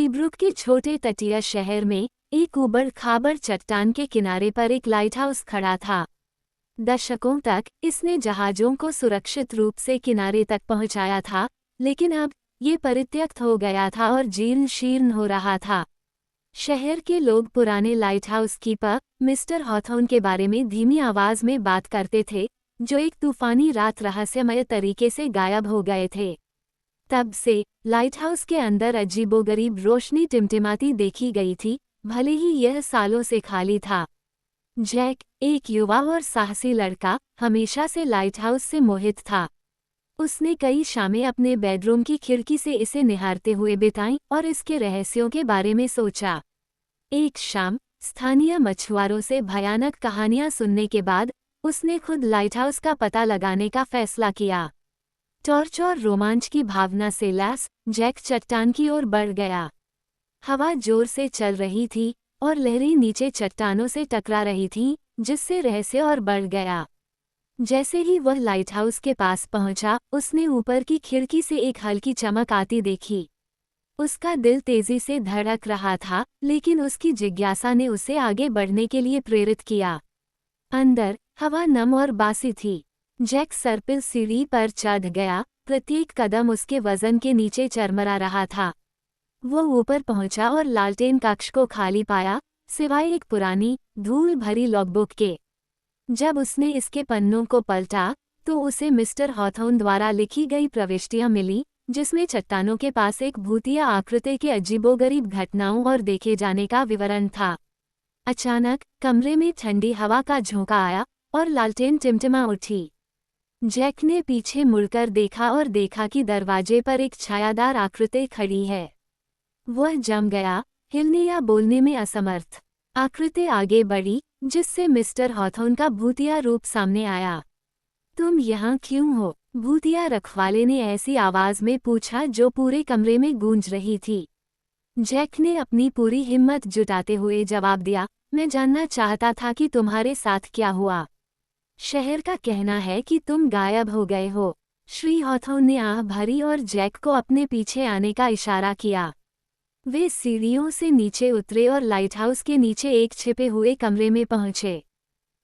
सीब्रुक के छोटे तटीय शहर में एक ऊबड़-खाबड़ चट्टान के किनारे पर एक लाइटहाउस खड़ा था। दशकों तक इसने जहाज़ों को सुरक्षित रूप से किनारे तक पहुंचाया था, लेकिन अब ये परित्यक्त हो गया था और जीर्ण शीर्ण हो रहा था। शहर के लोग पुराने लाइटहाउस कीपर मिस्टर हॉथॉर्न के बारे में धीमी आवाज में बात करते थे, जो एक तूफानी रात रहस्यमय तरीके से गायब हो गए थे। तब से लाइटहाउस के अंदर अजीबोगरीब रोशनी टिमटिमाती देखी गई थी, भले ही यह सालों से खाली था। जैक, एक युवा और साहसी लड़का, हमेशा से लाइटहाउस से मोहित था। उसने कई शामें अपने बेडरूम की खिड़की से इसे निहारते हुए बिताईं और इसके रहस्यों के बारे में सोचा। एक शाम, स्थानीय मछुआरों से भयानक कहानियां सुनने के बाद उसने खुद लाइटहाउस का पता लगाने का फैसला किया। टॉर्च और रोमांच की भावना से लैस जैक चट्टान की ओर बढ़ गया। हवा जोर से चल रही थी और लहरें नीचे चट्टानों से टकरा रही थीं, जिससे रहस्य और बढ़ गया। जैसे ही वह लाइटहाउस के पास पहुंचा, उसने ऊपर की खिड़की से एक हल्की चमक आती देखी। उसका दिल तेजी से धड़क रहा था, लेकिन उसकी जिज्ञासा ने उसे आगे बढ़ने के लिए प्रेरित किया। अंदर हवा नम और बासी थी। जैक सर्पिल सीढ़ी पर चढ़ गया, प्रत्येक कदम उसके वजन के नीचे चरमरा रहा था। वो ऊपर पहुंचा और लालटेन कक्ष को खाली पाया, सिवाय एक पुरानी, धूल भरी लॉगबुक के। जब उसने इसके पन्नों को पलटा, तो उसे मिस्टर हॉथॉर्न द्वारा लिखी गई प्रविष्टियां मिली, जिसमें चट्टानों के पास एक भूतिया आकृति के अजीबोगरीब घटनाओं और देखे जाने का विवरण था। अचानक कमरे में ठंडी हवा का झोंका आया और लालटेन टिमटिमा उठी। जैक ने पीछे मुड़कर देखा और देखा कि दरवाजे पर एक छायादार आकृति खड़ी है। वह जम गया, हिलने या बोलने में असमर्थ। आकृति आगे बढ़ी, जिससे मिस्टर हॉथॉर्न का भूतिया रूप सामने आया। तुम यहाँ क्यों हो? भूतिया रखवाले ने ऐसी आवाज में पूछा जो पूरे कमरे में गूंज रही थी। जैक ने अपनी पूरी हिम्मत जुटाते हुए जवाब दिया, मैं जानना चाहता था कि तुम्हारे साथ क्या हुआ। शहर का कहना है कि तुम गायब हो गए हो। श्री हॉथॉर्न ने आह भरी और जैक को अपने पीछे आने का इशारा किया। वे सीढ़ियों से नीचे उतरे और लाइटहाउस के नीचे एक छिपे हुए कमरे में पहुंचे।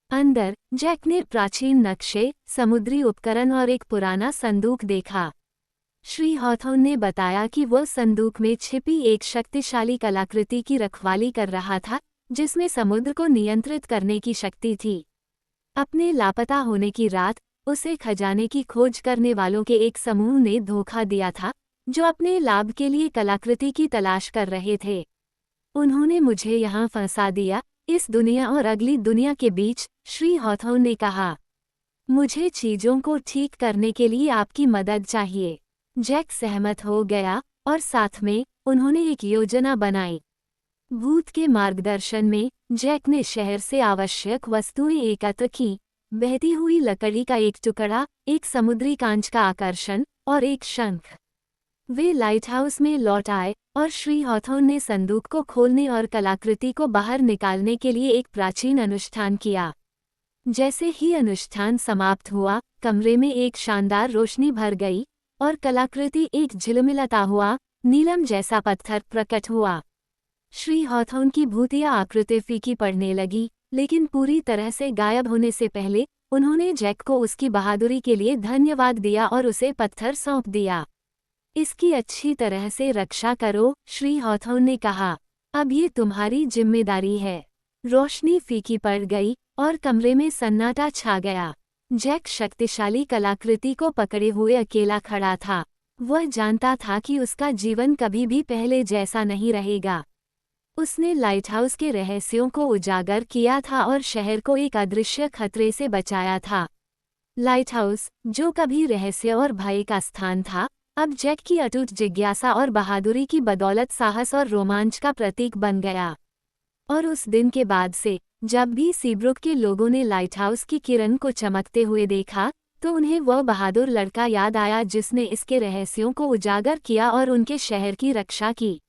अंदर जैक ने प्राचीन नक्शे, समुद्री उपकरण और एक पुराना संदूक देखा। श्री हॉथॉर्न ने बताया कि वह संदूक में छिपी एक शक्तिशाली कलाकृति की रखवाली कर रहा था, जिसमें समुद्र को नियंत्रित करने की शक्ति थी। अपने लापता होने की रात, उसे खजाने की खोज करने वालों के एक समूह ने धोखा दिया था, जो अपने लाभ के लिए कलाकृति की तलाश कर रहे थे। उन्होंने मुझे यहाँ फंसा दिया, इस दुनिया और अगली दुनिया के बीच, श्री हॉथॉर्न ने कहा। मुझे चीजों को ठीक करने के लिए आपकी मदद चाहिए। जैक सहमत हो गया और साथ में उन्होंने एक योजना बनाई। भूत के मार्गदर्शन में जैक ने शहर से आवश्यक वस्तुएं एकत्र की। बहती हुई लकड़ी का एक टुकड़ा, एक समुद्री कांच का आकर्षण और एक शंख। वे लाइटहाउस में लौट आए और श्री हॉथॉर्न ने संदूक को खोलने और कलाकृति को बाहर निकालने के लिए एक प्राचीन अनुष्ठान किया। जैसे ही अनुष्ठान समाप्त हुआ, कमरे में एक शानदार रोशनी भर गई और कलाकृति एक झिलमिलाता हुआ, नीलम जैसा पत्थर प्रकट हुआ। श्री हॉथॉर्न की भूतिया आकृति फीकी पड़ने लगी, लेकिन पूरी तरह से गायब होने से पहले उन्होंने जैक को उसकी बहादुरी के लिए धन्यवाद दिया और उसे पत्थर सौंप दिया। इसकी अच्छी तरह से रक्षा करो, श्री हॉथॉर्न ने कहा। अब ये तुम्हारी जिम्मेदारी है। रोशनी फीकी पड़ गई और कमरे में सन्नाटा छा गया। जैक शक्तिशाली कलाकृति को पकड़े हुए अकेला खड़ा था। वह जानता था कि उसका जीवन कभी भी पहले जैसा नहीं रहेगा। उसने लाइटहाउस के रहस्यों को उजागर किया था और शहर को एक अदृश्य खतरे से बचाया था। लाइटहाउस, जो कभी रहस्य और भय का स्थान था, अब जैक की अटूट जिज्ञासा और बहादुरी की बदौलत साहस और रोमांच का प्रतीक बन गया। और उस दिन के बाद से, जब भी सीब्रुक के लोगों ने लाइटहाउस की किरण को चमकते हुए देखा, तो उन्हें वह बहादुर लड़का याद आया जिसने इसके रहस्यों को उजागर किया और उनके शहर की रक्षा की।